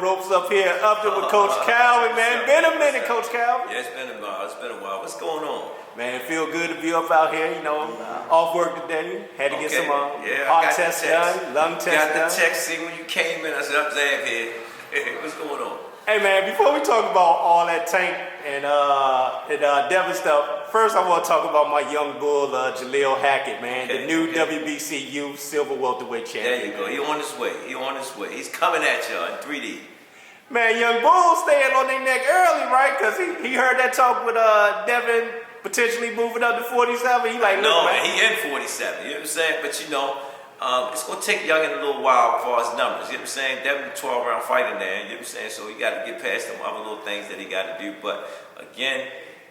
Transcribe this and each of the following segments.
ropes up here, up there with Coach Calvin, man. Been a minute, Coach Calvin. Yeah, it's been a while. What's going on? Man, feel good to be up out here, off work today. Had to get some heart tests done, lung tests done. Got the text, see when you came in, I said, I'm Zab here. What's going on? Hey, man, before we talk about all that Tank and Devin stuff, first I want to talk about my young bull, Jalil Hackett, man, the new WBC Youth Silver Welterweight Champion. There you go. He on his way. He's coming at you in 3D. Man, young bull staying on their neck early, right? Because he heard that talk with Devin potentially moving up to 47. He like, no, man, he in 47. You know what I'm saying? But it's going to take Youngin a little while as far as numbers. You know what I'm saying? Devin 12-round fighting there. You know what I'm saying? So he got to get past them other little things that he got to do. But again,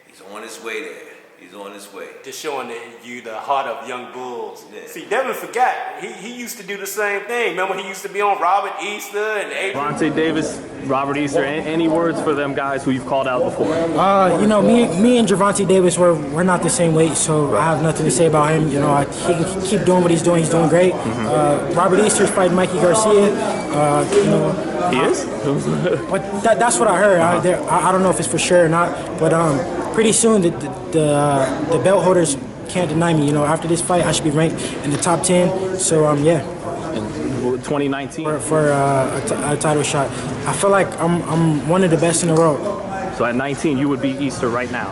he's on his way there. He's on his way. Just showing you the heart of young bulls. Yeah. See, Devin forgot. He used to do the same thing. Remember, he used to be on Robert Easter and Gervonta Davis, Robert Easter. Any words for them guys who you've called out before? Me and Gervonta Davis, we're not the same weight, so I have nothing to say about him. He can keep doing what he's doing. He's doing great. Robert Easter's fighting Mikey Garcia. He is? But that's what I heard. I don't know if it's for sure or not, but pretty soon the belt holders can't deny me. After this fight, I should be ranked in the top 10. So yeah. In 2019 for a title shot. I feel like I'm one of the best in the world. So at 19, you would be Easter right now.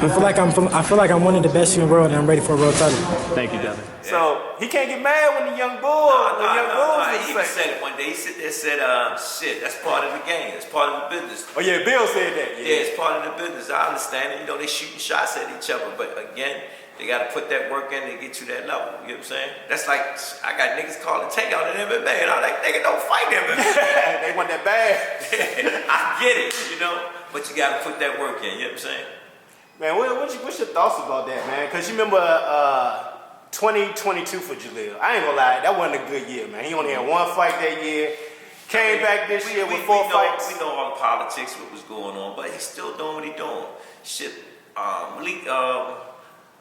I feel like I'm one of the best in the world, and I'm ready for a world title. Thank you, Devin. So he can't get mad when the young bull. He even said it one day. He sit there and said, "Shit, that's part of the game. It's part of the business." Oh yeah, Bill said that. Yeah, it's part of the business. I understand it. They shooting shots at each other, but again, they got to put that work in to get to that level. You know what I'm saying? That's like I got niggas calling takeout in MMA, and I'm like, nigga, don't fight MMA. They want that bad. I get it, but you got to put that work in. You know what I'm saying? Man, what's your thoughts about that, man? Because you remember 2022 for Jalil. I ain't gonna lie, that wasn't a good year, man. He only had one fight that year. Came back this year with four fights. We know all the politics, what was going on, but he's still doing what he's doing. Shit,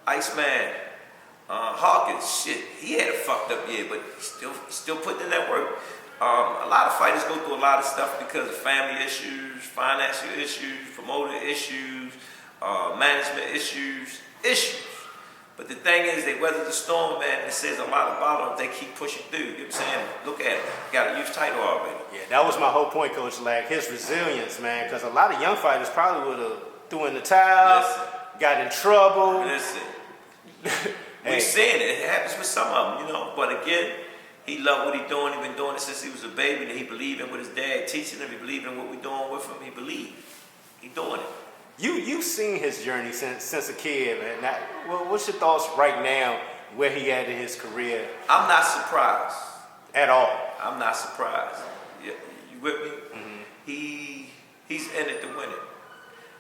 Iceman, Hawkins, shit, he had a fucked up year, but he's still putting in that work. A lot of fighters go through a lot of stuff because of family issues, financial issues, promoter issues, management issues. But the thing is, they weather the storm, man. It says a lot about them. They keep pushing through. You know what I'm saying? Look at it. Got a youth title already. Yeah, that was my whole point, Coach. Like his resilience, man. Because a lot of young fighters probably would have threw in the towel, got in trouble. Listen, we've seen it. It happens with some of them, But again, he loved what he's doing. He's been doing it since he was a baby. And he believed in what his dad teaching him. He believed in what we're doing with him. He believed. He's doing it. You've seen his journey since a kid, man. Now, what's your thoughts right now, where he at in his career? I'm not surprised at all. I'm not surprised. You with me? Mm-hmm. He's in it to win it.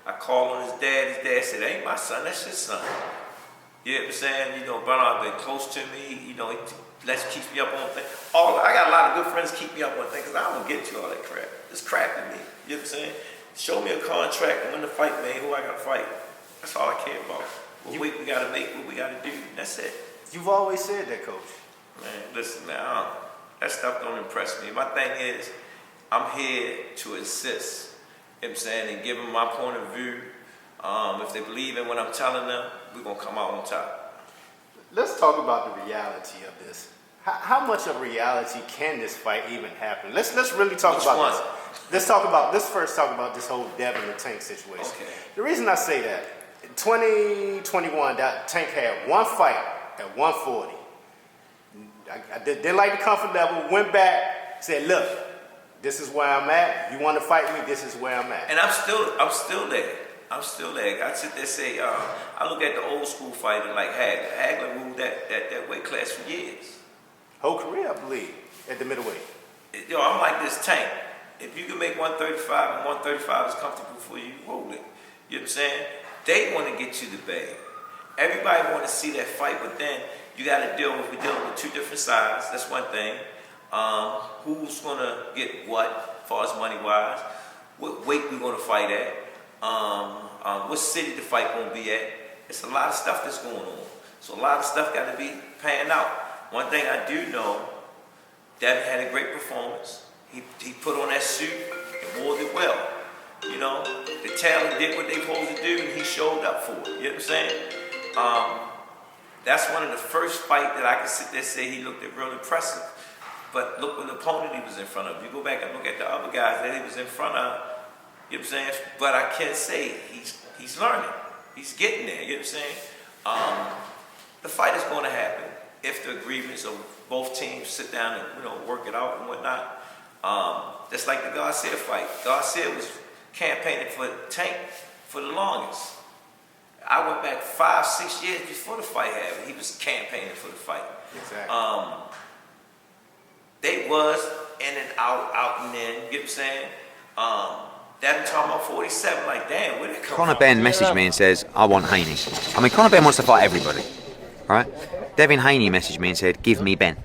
I called on his dad. His dad said, "Ain't my son. That's your son." You know what I'm saying? Bernard been close to me. He keeps me up on things. I got a lot of good friends keep me up on things because I don't get to all that crap. It's crap to me. You know what I'm saying? Show me a contract and win the fight, man. Who I got to fight? That's all I care about. What weight we got to make, what we got to do. That's it. You've always said that, Coach. Man, listen, man. That stuff don't impress me. My thing is, I'm here to assist. You know what I'm saying? And give them my point of view. If they believe in what I'm telling them, we're going to come out on top. Let's talk about the reality of this. How much of reality can this fight even happen? Let's really talk about this. Let's first talk about this whole Devin and Tank situation. Okay. The reason I say that, in 2021, that Tank had one fight at 140. I didn't like the comfort level, went back, said, look, this is where I'm at. You want to fight me, this is where I'm at. And I'm still there. I sit there and say, I look at the old school fighter like Hagler. Hagler ruled that weight class for years. Whole career, I believe, at the middleweight. I'm like this Tank. If you can make 135 and 135 is comfortable for you, roll it. You know what I'm saying? They want to get you the bag. Everybody want to see that fight, but then you got to we're dealing with two different sides. That's one thing. Who's going to get what, as far as money-wise? What weight we're going to fight at? What city the fight going to be at? It's a lot of stuff that's going on. So a lot of stuff got to be panned out. One thing I do know, Devin had a great performance. He put on that suit and wore it well. You know, the talent did what they supposed to do, and he showed up for it. You know what I'm saying? That's one of the first fights that I can sit there and say he looked at real impressive. But look what the opponent he was in front of. You go back and look at the other guys that he was in front of, you know what I'm saying? But I can't say he's learning. He's getting there, you know what I'm saying? The fight is going to happen if the agreements of both teams sit down and, you know, work it out and whatnot. Just like the Garcia fight. Garcia was campaigning for Tank for the longest. I went back 5-6 years before the fight happened. He was campaigning for the fight. Exactly. They was in and out and in. You know what I'm saying? Devin talking about 47. Like, damn, where did it come Conor from? Ben messaged me and says, I want Haney. I mean, Conor Ben wants to fight everybody, right? Devin Haney messaged me and said, give me Ben.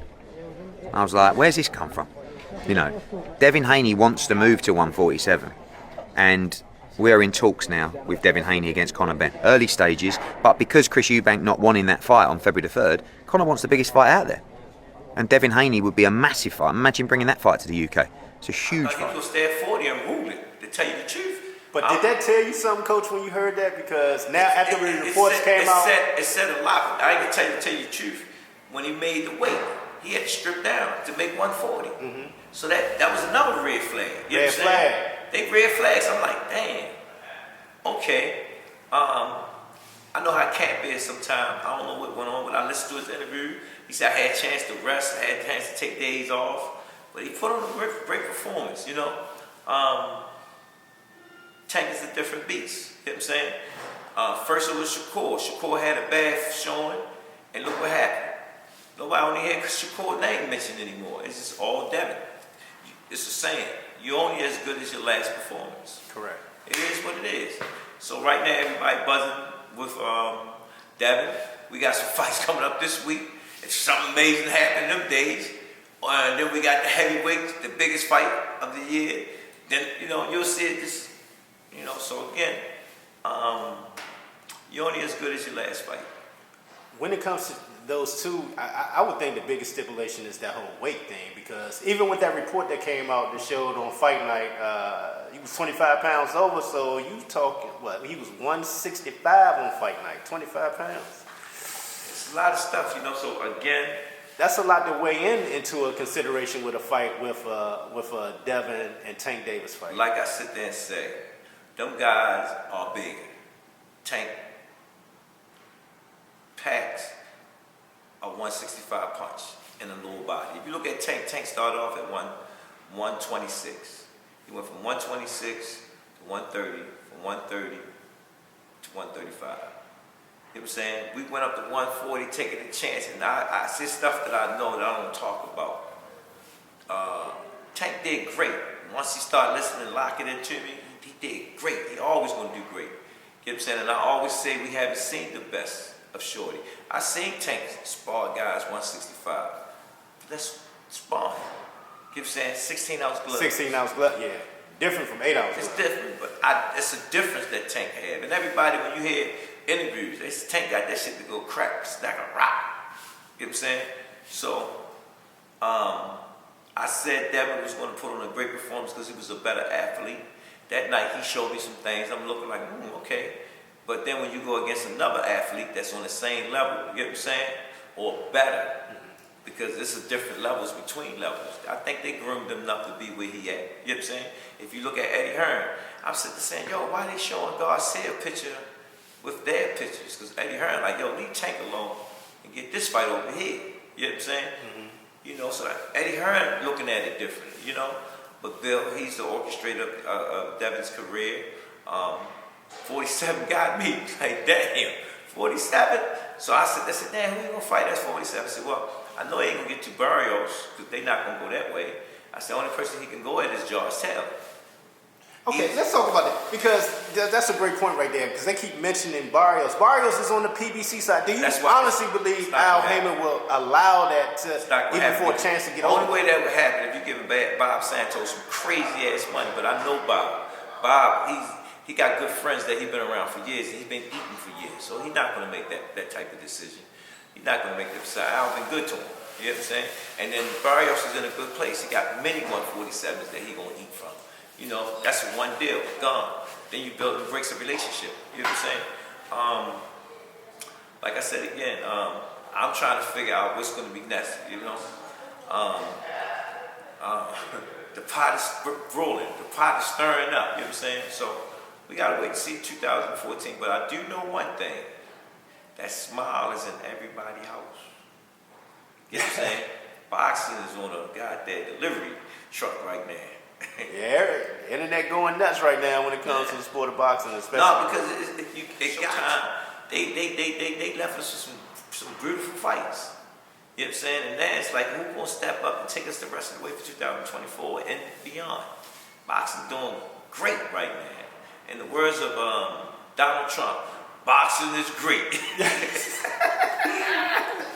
I was like, where's this come from? You know, Devin Haney wants to move to 147. And we're in talks now with Devin Haney against Conor Ben. Early stages, but because Chris Eubank not wanting that fight on February the 3rd, Conor wants the biggest fight out there. And Devin Haney would be a massive fight. Imagine bringing that fight to the UK. It's a huge He fight. was stay at 40 and rule it, to tell you the truth. But did that tell you something, Coach, when you heard that? Because now after the reports came out... It said a lot. I ain't gonna tell you the truth. When he made the weight, he had to strip down to make 140. Mm-hmm. So that was another red flag. You know what I'm saying? They red flags. I'm like, damn. Okay. I know how Camp is sometimes. I don't know what went on, but I listened to his interview. He said I had a chance to rest, I had a chance to take days off. But he put on a great performance, you know. Tank is a different beast, you know what I'm saying? First it was Shakur. Shakur had a bad showing, and look what happened. Nobody on here because Shakur's name mentioned anymore. It's just all Devin. It's the saying. You're only as good as your last performance. Correct. It is what it is. So right now, everybody buzzing with Devin. We got some fights coming up this week. If something amazing happened in them days, and then we got the heavyweights, the biggest fight of the year. Then you'll see it. Just So again, you're only as good as your last fight. When it comes to those two, I would think the biggest stipulation is that whole weight thing, because even with that report that came out that showed on Fight Night, he was 25 pounds over, so you talking, he was 165 on Fight Night, 25 pounds. It's a lot of stuff, so again. That's a lot to weigh into a consideration with a fight with a Devin and Tank Davis fight. Like I sit there and say, them guys are big. Tank packs a 165 punch in a lower body. If you look at Tank started off at 126. He went from 126 to 130, from 130 to 135. You know what I'm saying? We went up to 140, taking a chance, and I see stuff that I know that I don't talk about. Tank did great. Once he started listening and locking into me, he did great. He always gonna do great. You know what I'm saying? And I always say we haven't seen the best of Shorty. I seen Tank spar guys 165. That's sparring. You know what I'm saying? 16-ounce gloves. 16-ounce glove, yeah. Different from 8-ounce It's glove. different, but it's a difference that Tank had. And everybody, when you hear interviews, they say Tank got that shit to go crack, stack a rock. You know what I'm saying? So, I said Devin was going to put on a great performance because he was a better athlete. That night, he showed me some things. I'm looking like, okay. But then when you go against another athlete that's on the same level, you get what I'm saying? Or better, because this is different levels between levels. I think they groomed him enough to be where he at. You know what I'm saying? If you look at Eddie Hearn, I'm sitting there saying, yo, why they showing Garcia a picture with their pictures? Because Eddie Hearn, like, yo, leave Tank alone and get this fight over here. You know what I'm saying? Mm-hmm. So Eddie Hearn looking at it differently, But Bill, he's the orchestrator of Devin's career. 47 got me. Like, damn, 47? So I said, damn, who you gonna fight that's 47? I said, well, I know he ain't gonna get to Barrios, because they not gonna go that way. I said, the only person he can go at is George Taylor. Okay, let's talk about that, because that's a great point right there, because they keep mentioning Barrios. Barrios is on the PBC side. Do you honestly believe Al Heyman will allow that to, even for a chance to get over? The only way that would happen if you give Bob Santos some crazy-ass money, but I know Bob. Bob, he got good friends that he's been around for years, and he's been eating for years, so he's not going to make that type of decision. He's not going to make that decision. Al's been good to him. You know what I'm saying? And then Barrios is in a good place. He got many 147s that he gonna eat from. You know, that's one deal, gone. Then you build and breaks a relationship. You know what I'm saying? Like I said again, I'm trying to figure out what's gonna be next. You know, the pot is rolling, the pot is stirring up. You know what I'm saying? So we gotta wait and see 2014. But I do know one thing: that smile is in everybody's house. You know what I'm saying? Boxing is on a goddamn delivery truck right now. Yeah, internet going nuts right now when it comes to the sport of boxing, especially. No, because they left us with some beautiful fights. You know what I'm saying? And now it's like, who's gonna step up and take us the rest of the way for 2024 and beyond? Boxing doing great right now. In the words of Donald Trump, boxing is great.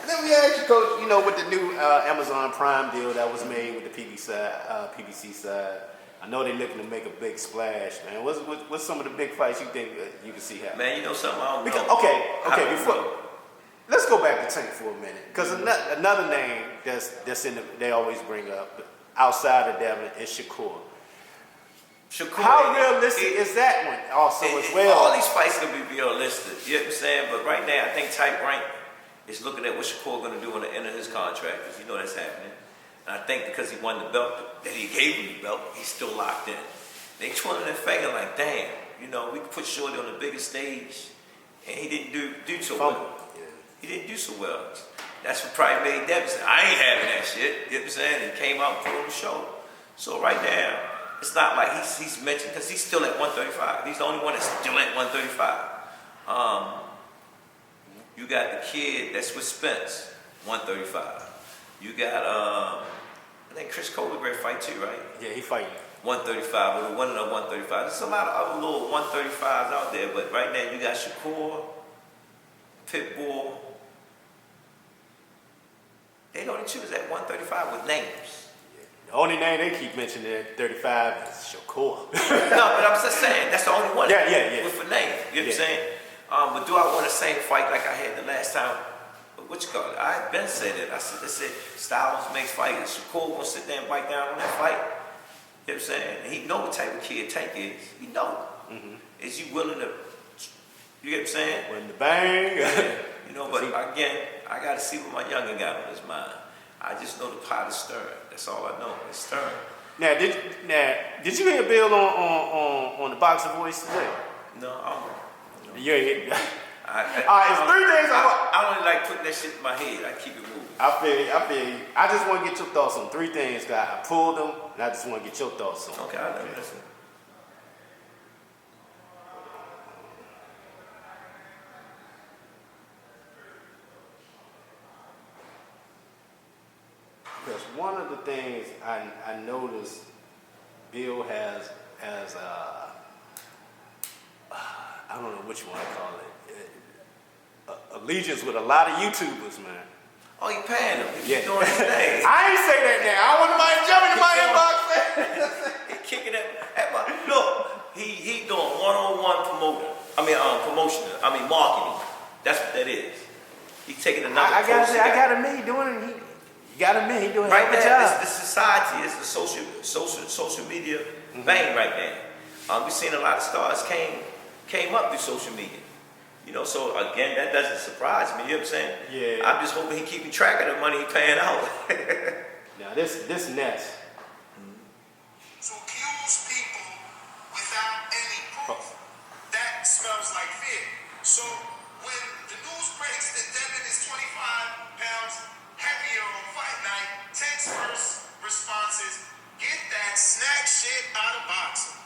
Let me ask you, Coach, you know, with the new Amazon Prime deal that was made with the PBC side, I know they're looking to make a big splash, man. What's some of the big fights you think you can see happen? Man, you know something I don't know. Let's go back to Tank for a minute, because another name that's in they always bring up outside of Devin is Shakur. How realistic is that one also as well? All these fights gonna be realistic, you know what I'm saying? But right now, I think Type Rank is looking at what Shakur gonna do on the end of his contract, because you know that's happening. And I think because he won the belt, that he gave him the belt, he's still locked in. They twirling their finger like, damn, you know, we could put Shorty on the biggest stage, and he didn't do so well. He didn't do so well. That's what probably made Devin say, I ain't having that shit. You know what I'm saying? And came out and put on the show. So right now, it's not like he's mentioned, because he's still at 135. He's the only one that's still at 135. You got the kid that's with Spence, 135. You got, I think Chris Colbert great fight too, right? Yeah, he fighting. 135, with one of the 135. There's a lot of other little 135s out there, but right now you got Shakur, Pitbull. They the only two is at 135 with names. The only name they keep mentioning at 35 is Shakur. No, but I'm just saying, that's the only one Yeah. with a name. You know what I'm saying? But do I want the same fight like I had the last time? What you call it? I had been saying that. I said Styles makes fighters. Shakur gonna sit there and bite down on that fight. You know what I'm saying? And he know what type of kid Tank is. He know. Is you willing to, you get what I'm saying? When the bang. You know, but again, I got to see what my youngin got on his mind. I just know the pot is stirring. That's all I know. It's stirring. Now, did you hear Bill on the Boxer Voice today? No, I don't. You ain't hear. All right, it's 3 things I don't like putting that shit in my head. I keep it moving. I feel you. I just want to get your thoughts on 3 things, guy. I pulled them, and I just want to get your thoughts on. Okay, I know. Listen. Because one of the things I noticed Bill has I don't know what you want to call it, allegiance with a lot of YouTubers, man. Oh, you paying him? Yeah. He's doing his thing. I ain't say that now. I want somebody jumping in my inbox. He kicking at my look. He doing one-on-one promotion. Marketing. That's what that is. He's taking another. I got him. He doing it. You got him. He doing right a now. job. The society is the social media vein right now. We've seen a lot of stars came up through social media. You know, so again, that doesn't surprise me. You know what I'm saying? Yeah. I'm just hoping he keeping track of the money he paying out. Now this Ness. To accuse people without any proof, that smells like fear. So when the news breaks that Devin is 25 pounds heavier on fight night, Tank's first response is, get that snack shit out of boxing.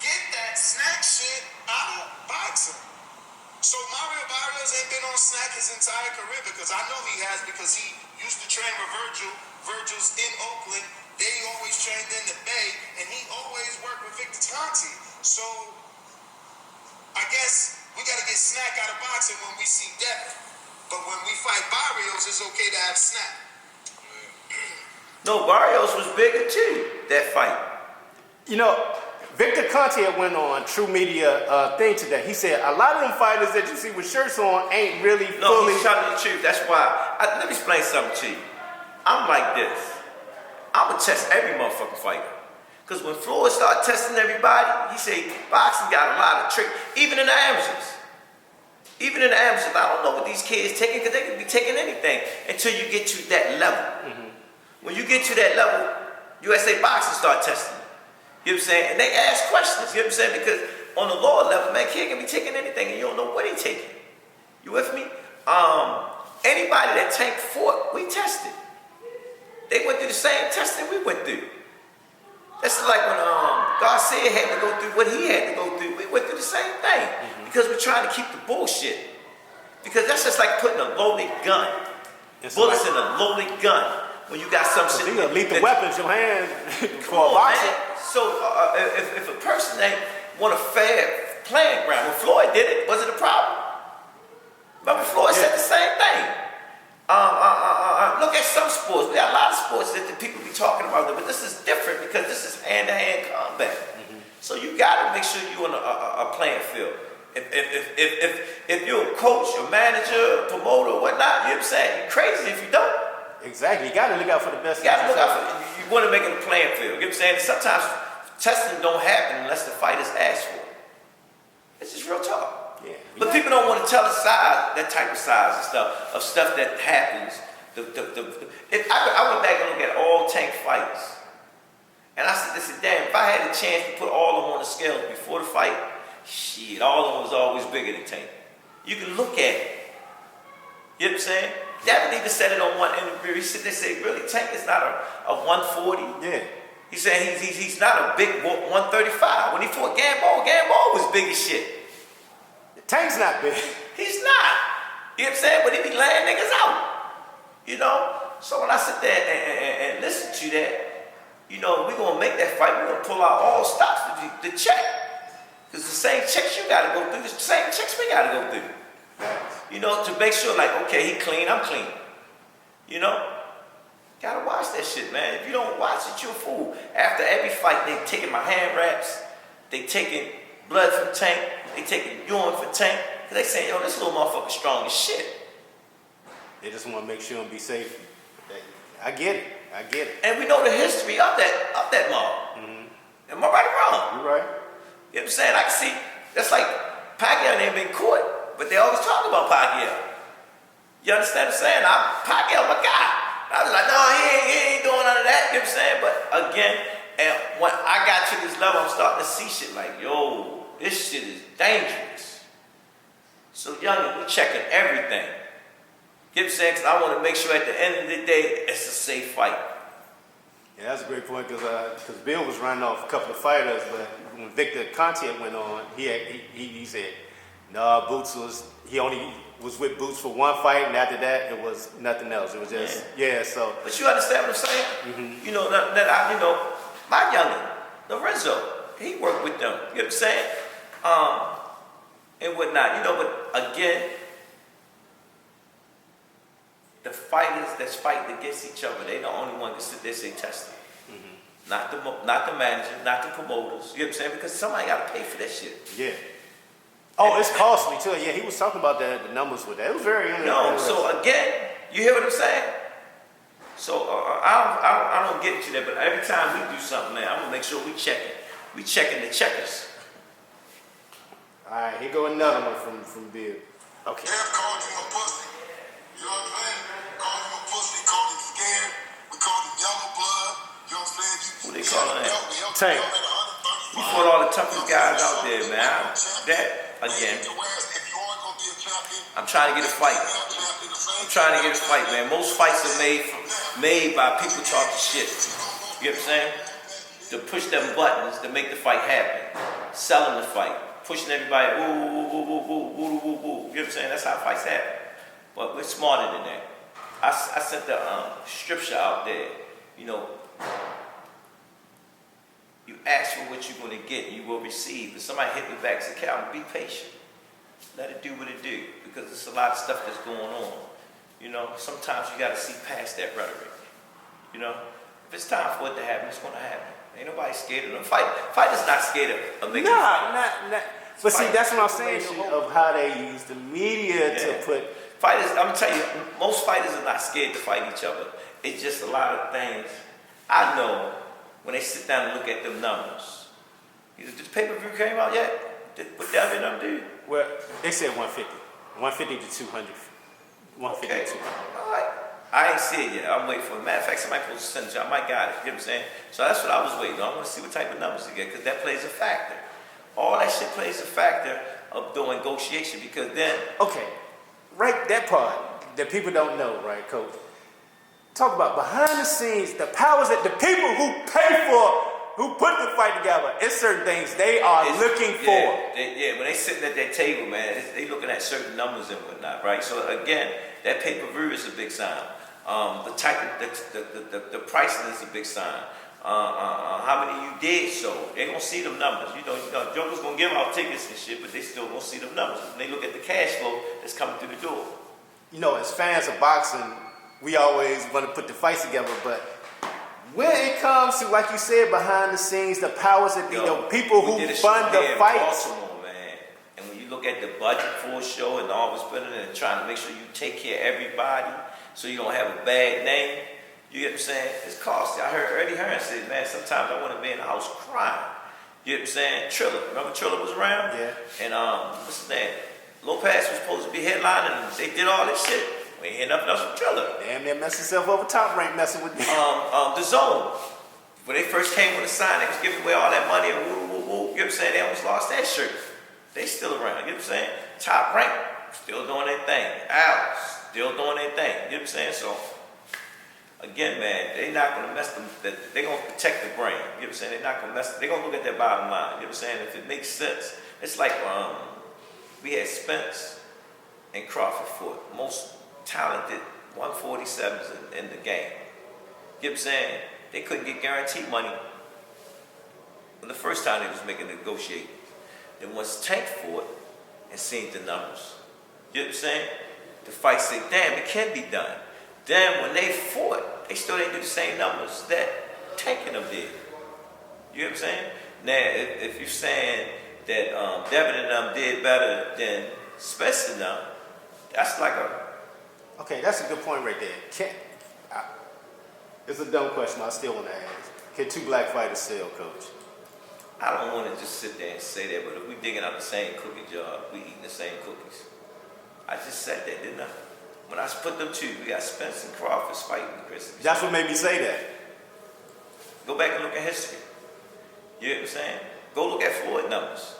Get that snack shit out of boxing. So Mario Barrios ain't been on snack his entire career, because I know he has, because he used to train with Virgil. Virgil's in Oakland. They always trained in the Bay, and he always worked with Victor Tanti. So I guess we got to get snack out of boxing when we see Devin. But when we fight Barrios, it's okay to have snack. No, Barrios was bigger too, that fight. You know, Victor Conte went on True Media thing today. He said a lot of them fighters that you see with shirts on ain't really No, fully. he's telling the truth. That's why. Let me explain something to you. I'm like this. I'm gonna test every motherfucking fighter. Because when Floyd started testing everybody, he said boxing got a lot of tricks, even in the amateurs. Even in the amateurs, I don't know what these kids taking, because they can be taking anything until you get to that level. When you get to that level, USA Boxing start testing. You know what I'm saying? And they ask questions, you know what I'm saying? Because on the lower level, man, kid can be taking anything and you don't know what he taking. You with me? Anybody that Tank fought, we tested. They went through the same testing we went through. That's like when Garcia had to go through what he had to go through. We went through the same thing because we're trying to keep the bullshit. Because that's just like putting a loaded gun. Bullets in a loaded gun. When you got some shit. You got lethal weapons in your hand for a boxer. Man. So if a person ain't want a fair playing ground, when Floyd did it, was it a problem? Remember Floyd said the same thing. Look at some sports. We got a lot of sports that the people be talking about, but this is different because this is hand-to-hand combat. So you got to make sure you're on a playing field. If you're a coach, a manager, a promoter, or whatnot, you know what I'm saying? You're crazy if you don't. Exactly. You got to look out for the best. You got to look out for. You want to make it a playing field. You know what I'm saying? Sometimes testing don't happen unless the fighters ask for it. It's just real talk. Yeah. But people don't want to tell the size, that type of size and stuff, of stuff that happens. I went back and looked at all Tank fights. And I said, damn, if I had a chance to put all of them on the scales before the fight, shit, all of them was always bigger than Tank. You can look at it. You know what I'm saying? Devin even said it on one interview. He said, they say, really, Tank is not a 140. Yeah. He said he's not a big 135. When he fought Gamboa was big as shit. Tank's not big. He's not. You know what I'm saying? But he be laying niggas out. You know? So when I sit there and listen to that, you know, we're going to make that fight. We're going to pull out all stops to check. Because the same checks you got to go through, the same checks we got to go through. You know, to make sure, like, okay, he clean, I'm clean. You know? Gotta watch that shit, man. If you don't watch it, you're a fool. After every fight, they taking my hand wraps, they taking blood from Tank, they taking urine for Tank. Cause they saying, yo, this little motherfucker strong as shit. They just want to make sure and be safe. I get it. And we know the history of that mob. Am I right or wrong? You're right. You know what I'm saying? I can see, that's like Pacquiao ain't been caught, but they always talk about Pacquiao. You understand what I'm saying? Pacquiao, my guy. I was like, no, he ain't doing none of that. You know what I'm saying? But again, and when I got to this level, I'm starting to see shit like, yo, this shit is dangerous. So, youngin, we checking everything. You know what I'm saying? Because I want to make sure at the end of the day, it's a safe fight. Yeah, that's a great point because Bill was running off a couple of fighters, but when Victor Conte went on, he said, no, he only was with Boots for one fight, and after that, it was nothing else. It was just, so. But you understand what I'm saying? You know, my youngin, Lorenzo, he worked with them. You know what I'm saying? And whatnot. You know, but again, the fighters that's fighting against each other, they the only one that sit there and say testing. Not the manager, not the promoters. You know what I'm saying? Because somebody got to pay for that shit. Yeah. Oh, it's costly too. Yeah, he was talking about the numbers with that. It was very interesting. So again, you hear what I'm saying? So I don't get into that, but every time we do something, man, I'm gonna make sure we check it. We checking the checkers. All right, here go another one from Bill. Okay. They have called him a pussy. You know what I'm saying? Called him a pussy, called him scared. We called him yellow blood. You know what I'm saying? Who they calling that? Tank. You fought all the toughest guys out there, man. Again, I'm trying to get a fight. Man. Most fights are made by people talking shit. You know what I'm saying? To push them buttons to make the fight happen. Selling the fight. Pushing everybody, woo, woo, woo, woo, woo, woo, woo, woo. You know what I'm saying? That's how fights happen. But we're smarter than that. I sent the scripture out there. You know, you ask for what you're going to get, and you will receive. If somebody hit me back and say, Calvin, be patient. Let it do what it do. Because there's a lot of stuff that's going on. You know, sometimes you got to see past that rhetoric. You know, If it's time for it to happen, it's gonna happen. Ain't nobody scared of them. Fighters not scared of making Nah, not. But see, that's what I'm saying, of how they use the media to put. Fighters, I'm gonna tell you, most fighters are not scared to fight each other. It's just a lot of things. I know when they sit down and look at them numbers. Did the pay-per-view came out yet? What Devin them do? Well, they said 150. 150 to 200. 150 Okay. to 200. All right. I ain't see it yet. I'm waiting for it. Matter of fact, somebody supposed to send it. I might got it. You know what I'm saying? So that's what I was waiting on. I want to see what type of numbers to get because that plays a factor. All that shit plays a factor of doing negotiation because then. Okay, right, that part that people don't know, right, Coach? Talk about behind the scenes, the powers that the people who pay for, who put the fight together, it's certain things they are looking for. When they sitting at that table, man, they looking at certain numbers and whatnot, right? So again, that pay-per-view is a big sign. The type of, the pricing is a big sign. How many you did so? They gonna see them numbers. You know, Joker's gonna give out tickets and shit, but they still gonna see them numbers. When they look at the cash flow that's coming through the door. You know, as fans of boxing, we always want to put the fights together, but when it comes to, like you said, behind the scenes, the powers that be, people who fund the fights. Baltimore, man. And when you look at the budget for a show and all was putting in and trying to make sure you take care of everybody so you don't have a bad name, you get what I'm saying? It's costly. I heard Eddie Hearn say, man, sometimes I want to be in the house crying. You get what I'm saying? Triller. Remember Triller was around? Yeah. And what's his name? Lopez was supposed to be headlining and they did all this shit. We ain't hear nothing else from Triller. Damn, they messed himself over Top Rank messing with me. The Zone. When they first came with the sign, they was giving away all that money and woo, woo, woo. You know what I'm saying? They almost lost that shirt. They still around. You know what I'm saying? Top Rank, still doing their thing. Al, still doing their thing. You know what I'm saying? So, again, man, they not going to mess them. They're going to protect the brand. You know what I'm saying? They're not going to mess. They're going to look at their bottom line. You know what I'm saying? If it makes sense. It's like we had Spence and Crawford fought. Most talented 147s in the game. You know what I'm saying? They couldn't get guaranteed money the first time they was making negotiations. Then once Tank fought and seen the numbers, you know what I'm saying? The fight said, damn, it can be done. Then when they fought, they still didn't do the same numbers that Tank and them did. You know what I'm saying? Now, if you're saying that Devin and them did better than Spencer and them, that's like a... Okay, that's a good point right there. It's a dumb question I still want to ask. Can two black fighters sell, Coach? I don't want to just sit there and say that, but if we digging out the same cookie jar, we eating the same cookies. I just said that, didn't I? When I put them two, we got Spence and Crawford fighting Chris. That's what made me say that. Go back and look at history. You know what I'm saying? Go look at Floyd numbers.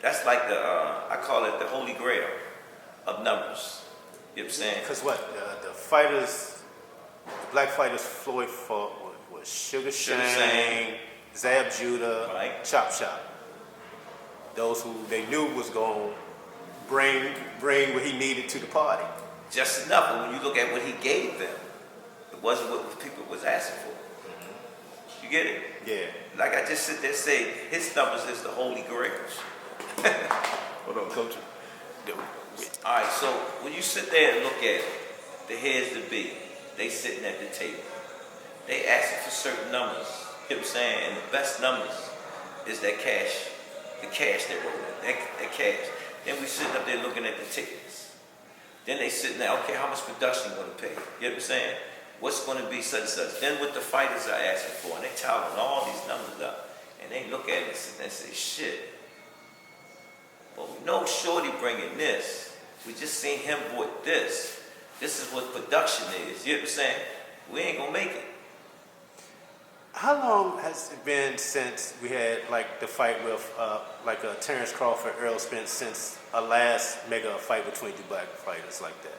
That's like the, I call it the holy grail of numbers. You know what I'm saying? Because what? The fighters, the black fighters Floyd fought was Sugar Shane, Zab Judah, right. Chop Chop. Those who they knew was going to bring what he needed to the party. Just enough, but when you look at what he gave them, it wasn't what people was asking for. Mm-hmm. You get it? Yeah. Like I just sit there and say, his numbers is the holy grails. Hold on, Coach. All right, so when you sit there and look at it, the heads to be, they sitting at the table. They asking for certain numbers. You know what I'm saying? And the best numbers is that cash, the cash they roll in, that cash. Then we sitting up there looking at the tickets. Then they sitting there, okay, how much production you going to pay? You know what I'm saying? What's going to be such and such? Then what the fighters are asking for, and they tallying all these numbers up, and they look at it and say, shit. But we know Shorty bringing this. We just seen him bought this. This is what production is. You know what I'm saying? We ain't gonna make it. How long has it been since we had like the fight with Terrence Crawford, Earl Spence, since a last mega fight between two black fighters like that?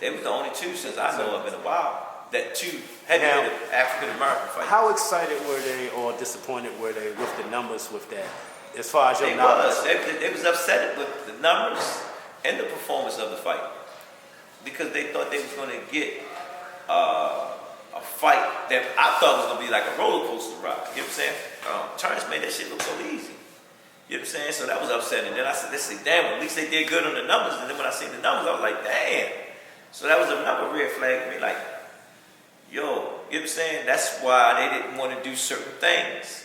They was the only two since I know of in a while. That two heavy African American fighters. How excited were they or disappointed were they with the numbers with that? As far as your They knowledge, they was upset with the numbers and the performance of the fight because they thought they was going to get a fight that I thought was going to be like a roller coaster ride. You know what I'm saying? Terrence made that shit look so easy. You know what I'm saying? So that was upsetting. Then I said, damn, at least they did good on the numbers. And then when I seen the numbers, I was like, damn. So that was another red flag to me. Like, you know what I'm saying? That's why they didn't want to do certain things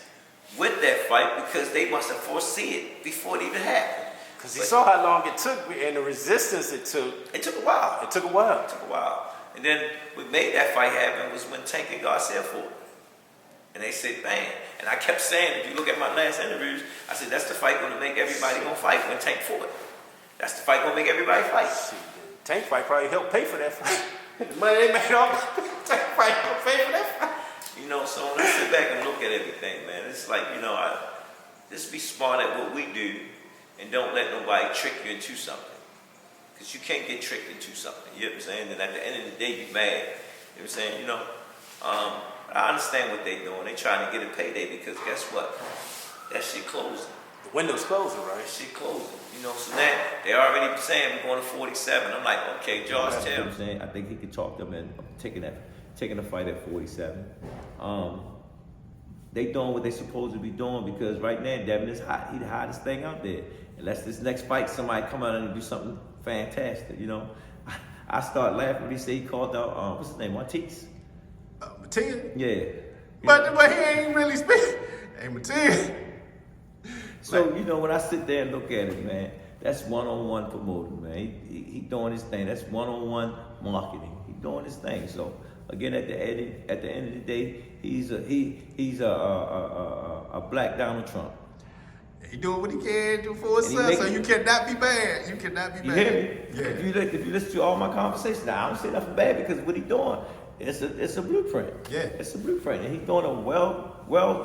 with that fight, because they must have foreseen it before it even happened. Because he saw how long it took and the resistance it took. It took a while. It took a while. It took a while. And then what made that fight happen was when Tank and Garcia fought. And they said, man. And I kept saying, if you look at my last interviews, I said, that's the fight going to make everybody going to fight when Tank fought. That's the fight going to make everybody fight. Tank fight probably helped pay for that fight. The money they made off Tank fight helped pay for that fight. You know, so when I sit back and look at everything, man, it's like, you know, just be smart at what we do and don't let nobody trick you into something. Because you can't get tricked into something, you know what I'm saying? And at the end of the day, you're mad. You know what I'm saying? You know, I understand what they're doing. They're trying to get a payday because guess what? That shit closing. The window's closing, right? That shit closing. You know, so now they already saying we're going to 47. I'm like, okay, Josh, tell You know what I'm saying? I think he could talk them into taking a fight at 47. They doing what they supposed to be doing because right now Devin is hot. He the hottest thing out there. Unless this next fight somebody come out and do something fantastic, you know. I start laughing when he say he called out what's his name, Martins. Martinez? Yeah. But he ain't really speaking. Hey, Martinez. So, you know, when I sit there and look at it, man, that's one-on-one promoting, man. He doing his thing. That's one-on-one marketing. He doing his thing. So, again, at the end of the day, he's a black Donald Trump. He doing what he can do for himself, so you cannot be bad. You cannot be bad. You hear me? Yeah. If you listen to all my conversations, now I don't say nothing bad because what he doing, it's a blueprint. Yeah. It's a blueprint, and he's doing a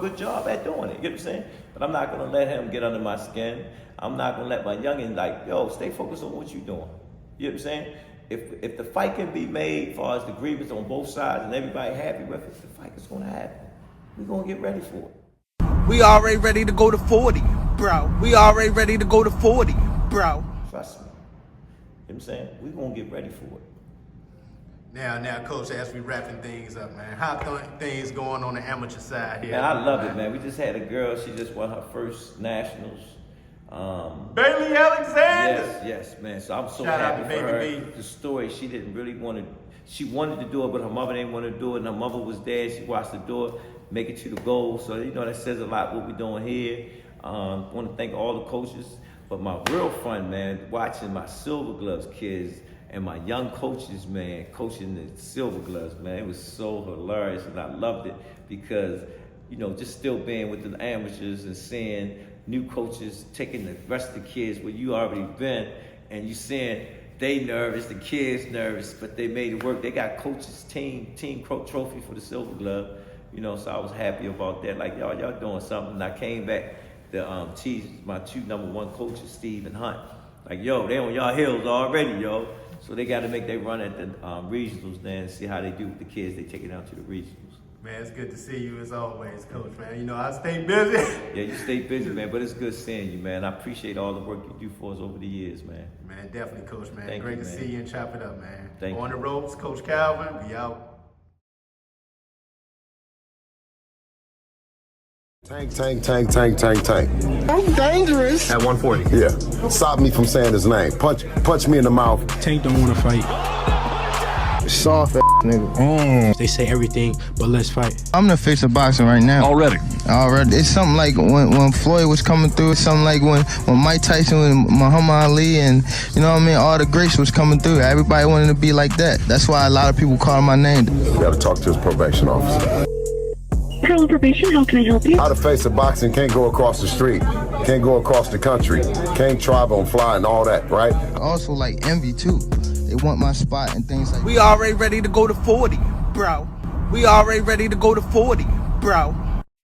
good job at doing it. You know what I'm saying? But I'm not gonna let him get under my skin. I'm not gonna let my youngin like, yo, stay focused on what you're doing. You know what I'm saying? If the fight can be made as far as the grievance on both sides and everybody happy with it, the fight is gonna happen. We're gonna get ready for it. We already ready to go to 40, bro. We already ready to go to 40, bro. Trust me. You know what I'm saying? We're gonna get ready for it. Now, Coach, as we wrapping things up, man, how things going on the amateur side here? Man, I love it, man. We just had a girl. She just won her first nationals. Bailey Alexander. Yes, man. So I'm so Shout out happy to for her. Baby B. The story, she didn't really want to. She wanted to do it, but her mother didn't want to do it, and her mother was there. She watched her do it, make it to the goal. So you know that says a lot what we're doing here. Want to thank all the coaches, but my real fun, man, watching my Silver Gloves kids and my young coaches, man, coaching the Silver Gloves, man, it was so hilarious, and I loved it because, you know, just still being with the amateurs and seeing new coaches taking the rest of the kids where you already been, and you seeing they nervous, the kids nervous, but they made it work. They got coaches team trophy for the Silver Glove, you know. So I was happy about that. Like y'all doing something. And I came back to tease my two #1 coaches, Steve and Hunt. Like yo, they on y'all heels already, yo. So they got to make their run at the regionals then and see how they do with the kids. They take it out to the regionals. Man, it's good to see you as always, Coach, man. You know, I stay busy. Yeah, you stay busy, man, but it's good seeing you, man. I appreciate all the work you do for us over the years, man. Man, definitely, Coach, man. Thank Great you, to man. see you and chop it up, man. Thank On you. the ropes, Coach Calvin, we out. Tank. I'm dangerous. At 140. Yeah. Stop me from saying his name. Punch me in the mouth. Tank don't want to fight. Soft nigga. They say everything, but let's fight. I'm the face of boxing right now. Already. It's something like when Floyd was coming through. It's something like when Mike Tyson and Muhammad Ali and, you know what I mean, all the greats was coming through. Everybody wanted to be like that. That's why a lot of people call my name. You gotta talk to his probation officer. Hello, probation. How can I help you? How the face of boxing can't go across the street, can't go across the country, can't travel and fly and all that, right? Also like envy too. They want my spot and things like that. We already ready to go to 40, bro. We already ready to go to 40, bro.